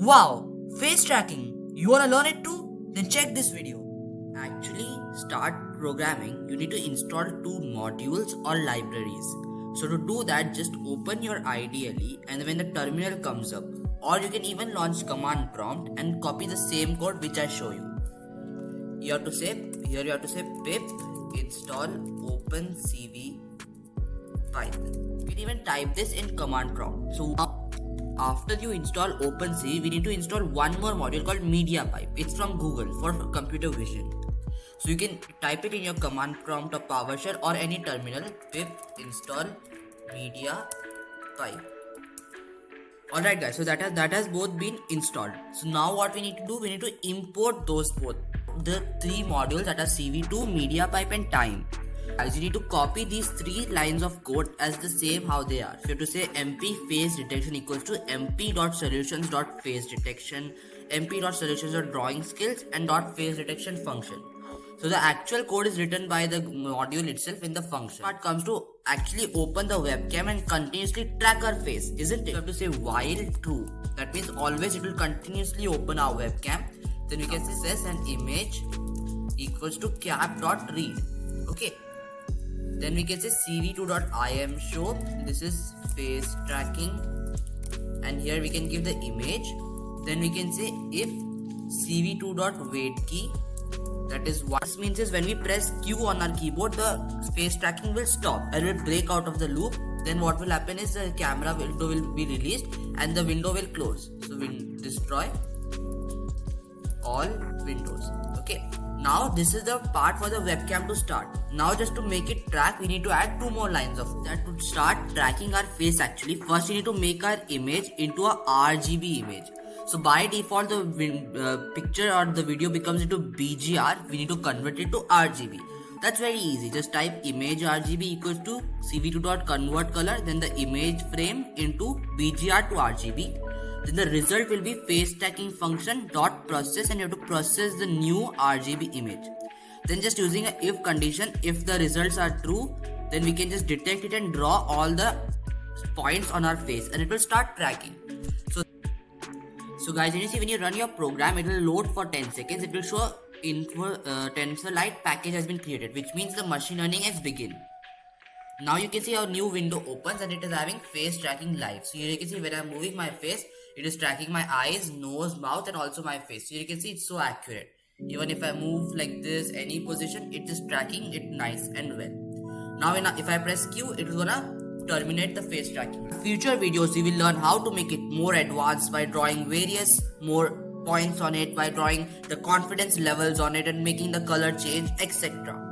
Wow, face tracking. You wanna learn it too? Then check this video. Actually, start programming, you need to install two modules or libraries. So to do that, just open your IDE and when the terminal comes up, or you can even launch command prompt and copy the same code which I show you. You have to say pip install opencv-python. You can even type this in command prompt. So after you install OpenCV, we need to install one more module called Mediapipe. It's from Google for computer vision. So you can type it in your command prompt or PowerShell or any terminal, pip install Mediapipe. Alright guys, so that has both been installed. So now what we need to do, we need to import those both. The three modules that are CV2, Mediapipe and time. Guys, you need to copy these three lines of code as the same how they are. So you have to say mp face detection equals to mp.solutions.face detection, mp.solutions.drawing skills and .face detection function. So the actual code is written by the module itself in the function. Part comes to actually open the webcam and continuously track our face, isn't it? You have to say while true. That means always it will continuously open our webcam. Then we can say access an image equals to cap.read. Okay. Then we can say cv2.im show. This is face tracking. And here we can give the image. Then we can say if cv2.wait key. That is what this means is when we press Q on our keyboard, the face tracking will stop and will break out of the loop. Then what will happen is the camera window will be released and the window will close. So we'll destroy all windows. Okay. Now this is the part for the webcam to start. Now just to make it track, we need to add two more lines of that to start tracking our face actually. First we need to make our image into a RGB image. So by default the picture or the video becomes into BGR. We need to convert it to RGB. That's very easy. Just type image RGB equals to cv2.convert color, then the image frame into BGR to RGB. Then the result will be face tracking function dot process and you have to process the new RGB image. Then just using a if condition, if the results are true, then we can just detect it and draw all the points on our face and it will start tracking. So guys, you see when you run your program, it will load for 10 seconds. It will show TensorLite package has been created, which means the machine learning has begun. Now you can see our new window opens and it is having face tracking live. So here you can see when I'm moving my face, it is tracking my eyes, nose, mouth and also my face. So you can see it's so accurate. Even if I move like this, any position, it is tracking it nice and well. Now if I press Q, it is gonna terminate the face tracking. In future videos, we will learn how to make it more advanced by drawing various more points on it, by drawing the confidence levels on it and making the color change, etc.